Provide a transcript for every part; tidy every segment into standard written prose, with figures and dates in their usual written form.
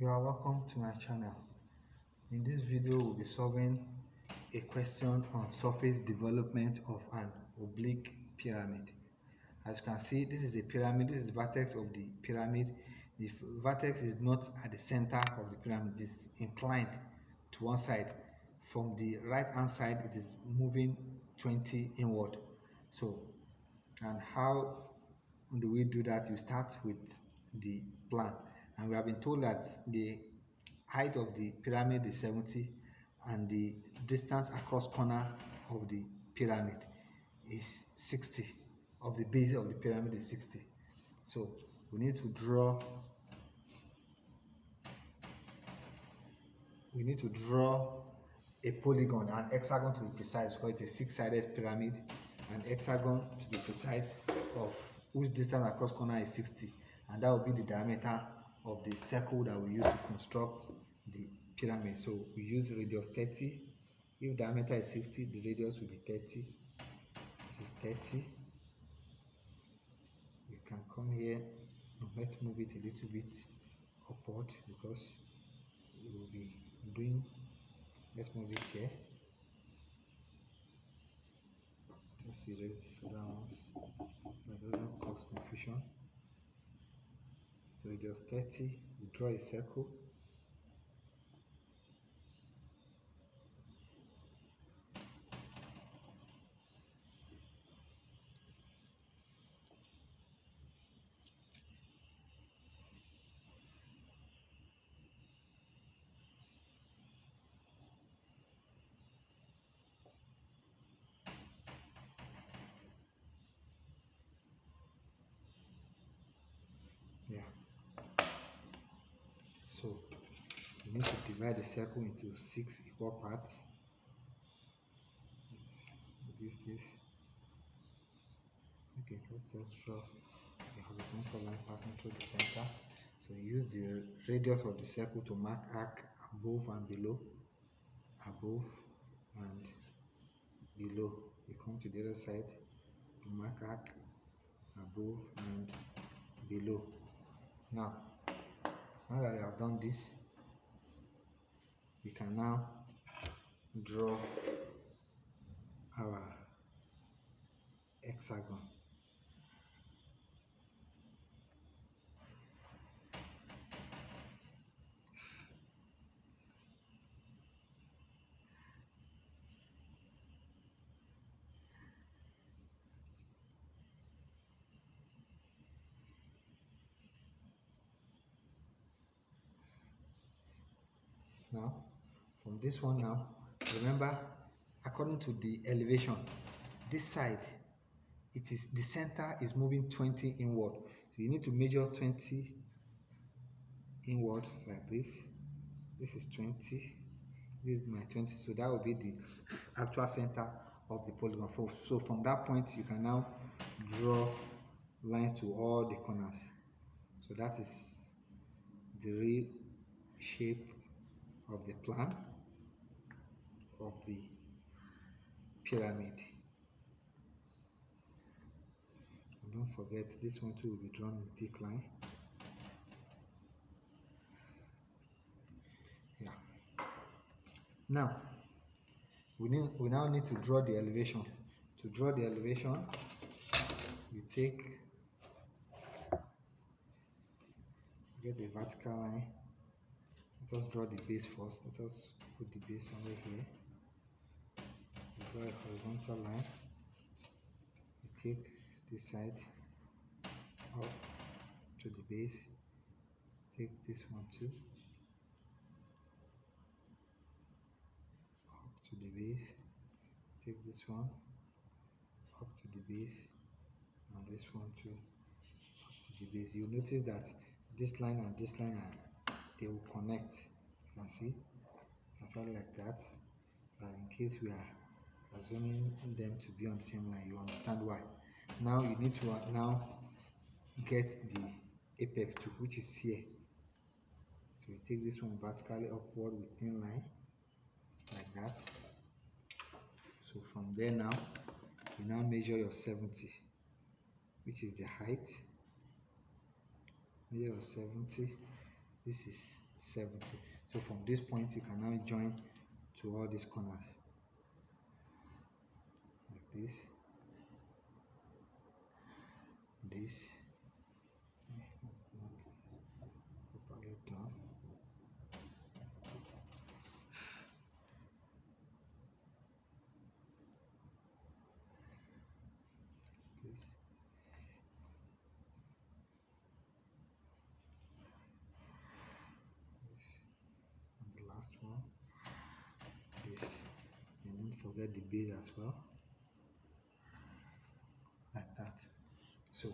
You are welcome to my channel. In this video, we'll be solving a question on surface development of an oblique pyramid. As you can see, this is a pyramid. This is the vertex of the pyramid. The vertex is not at the center of the pyramid. It is inclined to one side. From the right hand side, it is moving 20 inward. So, and how do we do that? You start with the plan, and we have been told that the height of the pyramid is 70 and the distance across corner of the pyramid is 60, of the base of the pyramid is 60. So we need to draw a polygon, an hexagon to be precise, because it's a six-sided pyramid, an hexagon to be precise, of whose distance across corner is 60, and that will be the diameter of the circle that we use to construct the pyramid. So we use radius 30. If diameter is 60, the radius will be 30. This is 30. You can come here and let's move it a little bit upward, because we will be doing, let's move it here. Let's erase these other ones that doesn't cause confusion. So radius 30, you draw a circle. Yeah. So you need to divide the circle into 6 equal parts. Let's use this. Okay, let's just draw a horizontal line passing through the center. So use the radius of the circle to mark arc above and below, above and below. You come to the other side to mark arc above and below. Now that you have done this, we can now draw our hexagon. Now, from this one now, remember, according to the elevation, this side, it is the center is moving 20 inward. So you need to measure 20 inward like this. This is 20. This is my 20. So that will be the actual center of the polygon. So from that point, you can now draw lines to all the corners. So that is the real shape of the plan of the pyramid. And don't forget, this one too will be drawn in thick line. Yeah. Now we now need to draw the elevation. To draw the elevation, you get the vertical line. Let us draw the base first. Let us put the base somewhere here. You draw a horizontal line. You take this side up to the base. Take this one too up to the base. Take this one up to the base, and this one too up to the base. You notice that this line and this line they will connect. You can see actually like that. And in case we are assuming them to be on the same line, you understand why. Now you need to now get the apex too, which is here. So you take this one vertically upward with thin line like that. So from there now, you now measure your 70, which is the height. Measure your 70. This is 70. So from this point you can now join to all these corners like this, that's not properly done. This, and the last one, this, and don't forget the base as well, like that. So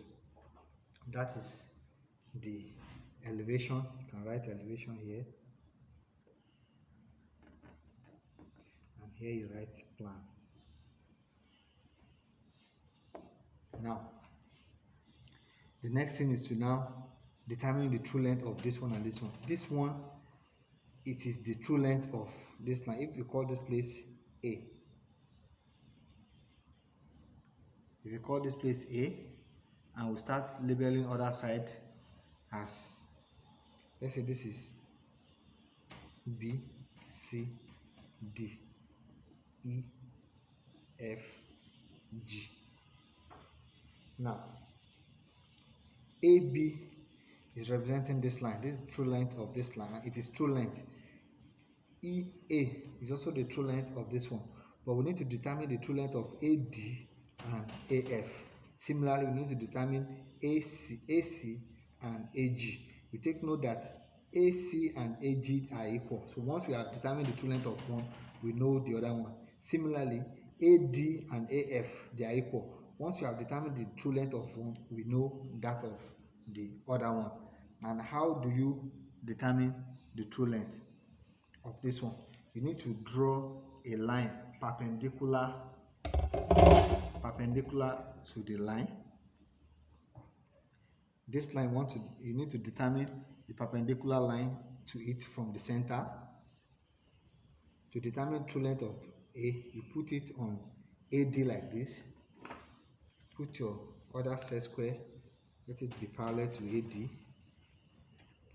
that is the elevation. You can write elevation here, and here you write plan. Now the next thing is to now determine the true length of this one and this one. This one, it is the true length of this line. If you call this place A, if you call this place A, and we start labeling other side as, let's say this is B, C, D, E, F, G. Now AB is representing this line. This is the true length of this line. It is true length. EA is also the true length of this one, but we need to determine the true length of AD and AF. Similarly, we need to determine AC and AG. We take note that AC and AG are equal. So once we have determined the true length of one, we know the other one. Similarly, AD and AF, they are equal. Once you have determined the true length of one, we know that of the other one. And how do you determine the true length of this one? You need to draw a line perpendicular to the line. This line, you need to determine the perpendicular line to it from the center. To determine true length of A, you put it on AD like this. Put your other set square, let it be parallel to AD.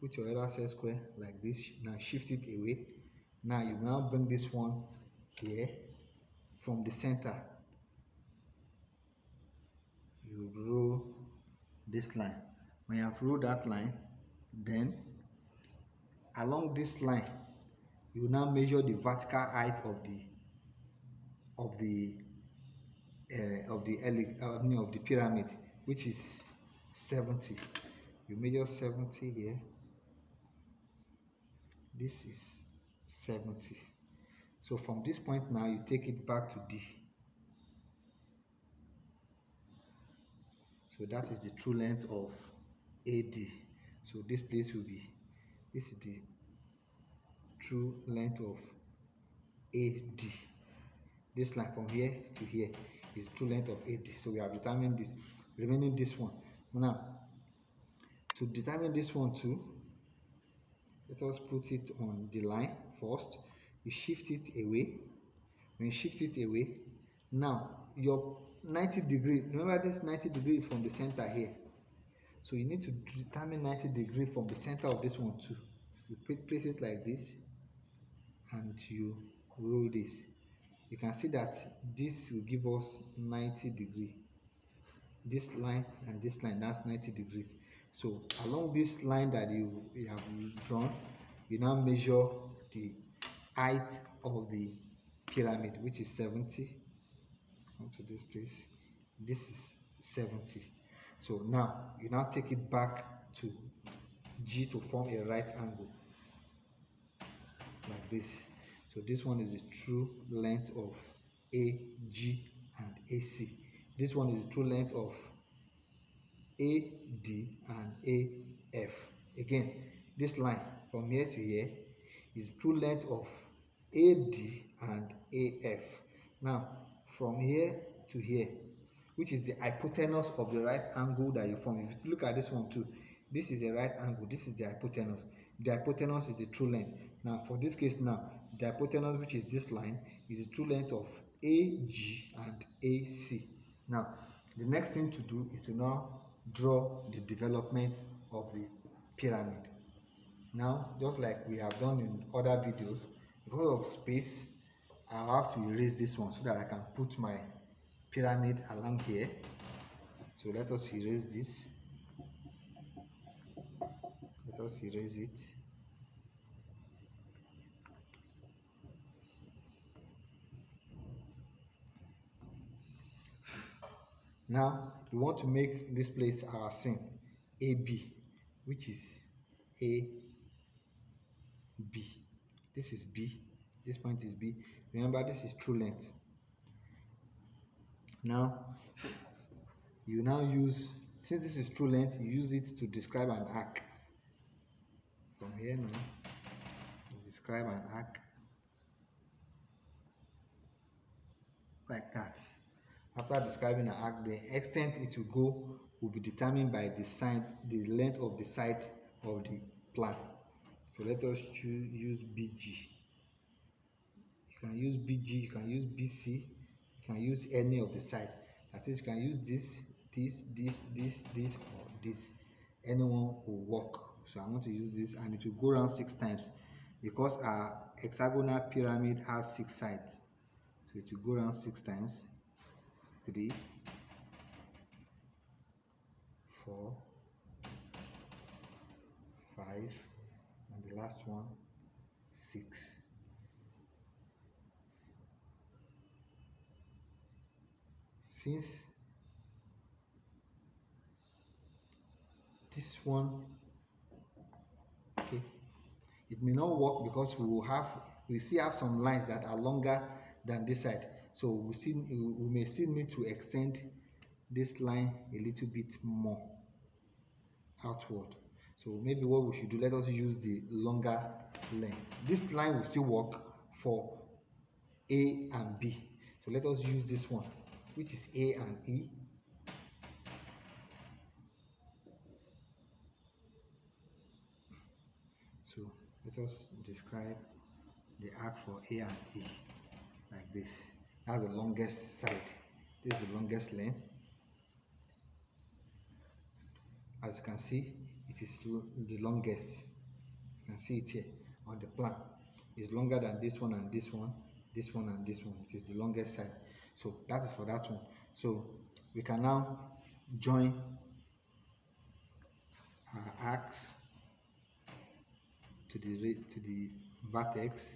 Put your other set square like this. Now shift it away. Now you now bring this one here from the center. You roll this line. When you have rolled that line, then along this line, you now measure the vertical height of the pyramid, which is 70. You measure 70 here. This is 70. So from this point now, you take it back to D. So that is the true length of AD. So this place will be, this is the true length of AD. This line from here to here is true length of AD. So we have determined this, remaining this one. Now, to determine this one too, let us put it on the line first. You shift it away. When you shift it away, now your 90 degree, remember this 90 degrees from the center here. So you need to determine 90 degrees from the center of this one too. You place it like this and you roll this. You can see that this will give us 90 degrees. This line and this line, that's 90 degrees. So along this line that you have drawn, you now measure the height of the pyramid, which is 70. Come to this place. This is 70. So now you now take it back to G to form a right angle like this. So this one is the true length of AG and AC. This one is the true length of AD and AF. Again, this line from here to here is true length of AD and AF. Now, from here to here, which is the hypotenuse of the right angle that you form. If you look at this one too, this is a right angle, this is the hypotenuse. The hypotenuse is the true length. Now, for this case now, the hypotenuse, which is this line, is the true length of AG and AC. Now, the next thing to do is to now draw the development of the pyramid. Now, just like we have done in other videos, because of space, I'll have to erase this one so that I can put my pyramid along here. So let us erase this. Let us erase it. Now we want to make this place our scene AB, which is AB. This is B. This point is B. Remember, this is true length. Now you use, since this is true length, you use it to describe an arc. From here now, describe an arc like that. After describing an arc, the extent it will go will be determined by the length of the side of the plan. So let us use BG. You can use BG, you can use BC, you can use any of the side. That is, you can use this, or this. Anyone will work. So I want to use this, and it will go around 6 times because our hexagonal pyramid has 6 sides. So it will go around 6 times. 3, 4, 5, and the last one 6. Since this one, okay, it may not work because we still have some lines that are longer than this side. So we may still need to extend this line a little bit more outward. So maybe what we should do, let us use the longer length. This line will still work for A and B. So let us use this one, which is A and E. So let us describe the arc for A and E like this. That's the longest side. This is the longest length. As you can see, it is the longest. You can see it here on the plan. It's longer than this one and this one, this one and this one. It is the longest side. So that is for that one. So we can now join our arcs to the vertex.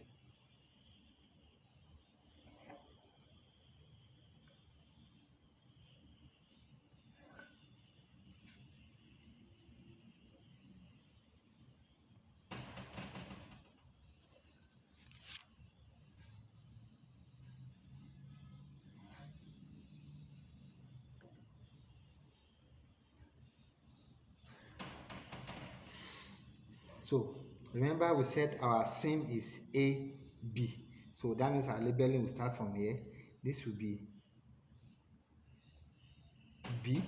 So remember, we said our seam is AB. So that means our labeling will start from here. This will be B.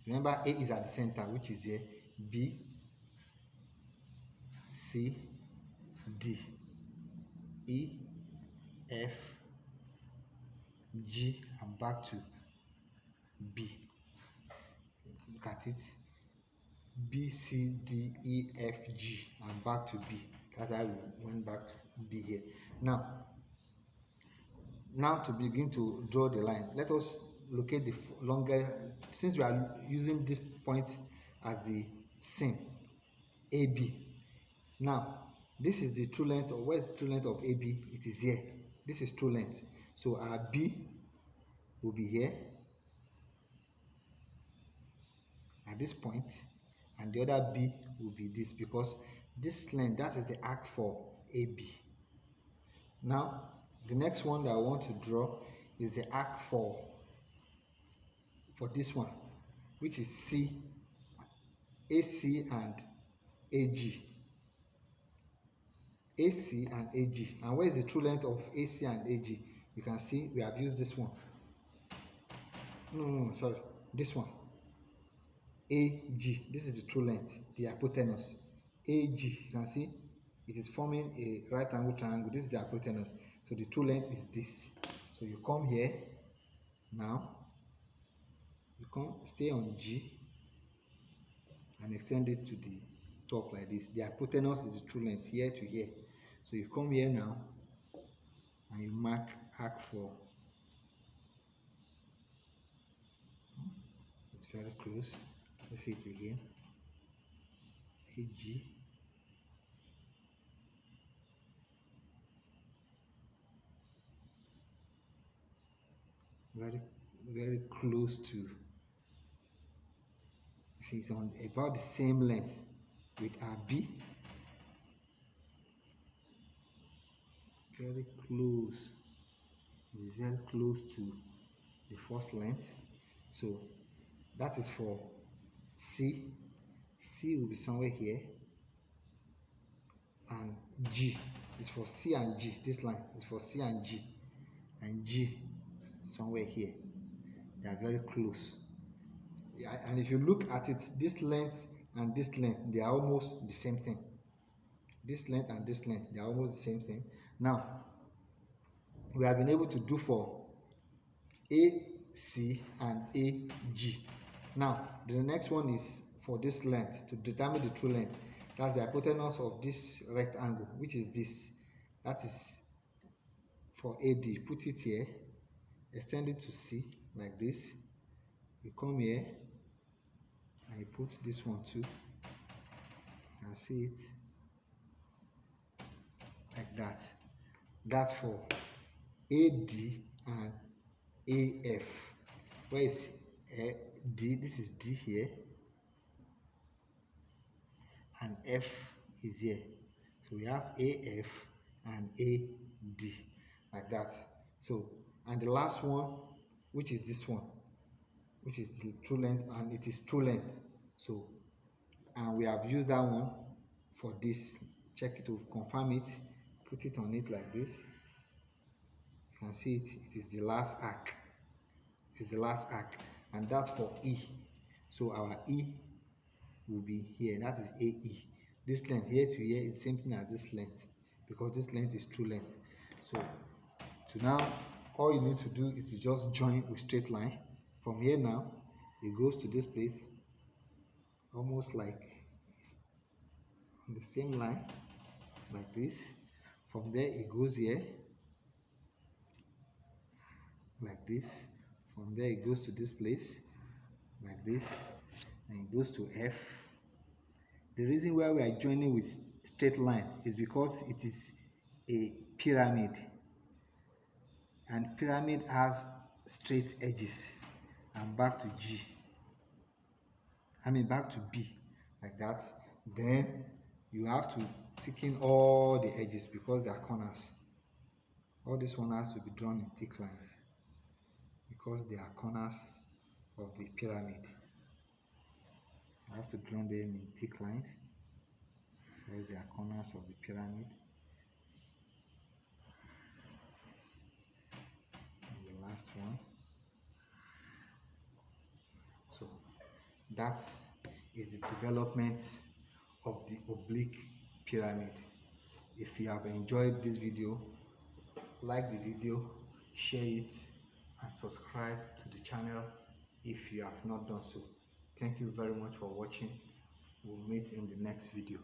Remember, A is at the center, which is here. B, C, D, E, F, G, and back to B. Look at it. B, C, D, E, F, G, and back to B. That's how we went back to B here. Now to begin to draw the line, let us locate the longer, since we are using this point as the seam, AB. Now, this is the true length, or where is the true length of AB? It is here. This is true length. So our B will be here at this point, and the other B will be this, because this length, that is the arc for AB. Now, the next one that I want to draw is the arc for this one, which is C, AC and AG. AC and AG. And where is the true length of AC and AG? You can see we have used this one. No, sorry, this one. AG. This is the true length, the hypotenuse. AG, you can see it is forming a right angle triangle. This is the hypotenuse. So the true length is this. So you come here now, you come stay on G and extend it to the top like this. The hypotenuse is the true length here to here. So you come here now and you mark arc for, it's very close. Let's see it again. AG. Very close to, see, it's on about the same length with our B. Very close. It is very close to the first length. So that is for C. C will be somewhere here, and G is for C and G. This line is for C and G somewhere here. They are very close. Yeah, and if you look at it, this length and this length, they are almost the same thing. This length and this length, they are almost the same thing. Now, we have been able to do for AC and AG. Now, the next one is for this length, to determine the true length. That's the hypotenuse of this rectangle, which is this. That is for AD. Put it here, extend it to C like this. You come here and you put this one too. You can see it like that. That's for AD and AF. Where is D? This is D here, and F is here. So we have AF and AD like that. So, and the last one, which is this one, which is the true length, and it is true length. So, and we have used that one for this. Check it to confirm it. Put it on it like this. You can see it. It is the last arc. It is the last arc, and that's for E. So our E will be here. That is AE. This length here to here is the same thing as this length, because this length is true length. So to now, all you need to do is to just join with straight line. From here now, it goes to this place, almost like on the same line, like this. From there, it goes here, like this. From there, it goes to this place, like this, and it goes to F. The reason why we are joining with straight line is because it is a pyramid, and pyramid has straight edges, and back to G. Back to B, like that. Then you have to thicken all the edges because they are corners. All this one has to be drawn in thick lines because they are corners of the pyramid. You have to draw them in thick lines because they are corners of the pyramid. And the last one. So that is the development of the oblique pyramid. If you have enjoyed this video, like the video, share it, and subscribe to the channel if you have not done so. Thank you very much for watching. We'll meet in the next video.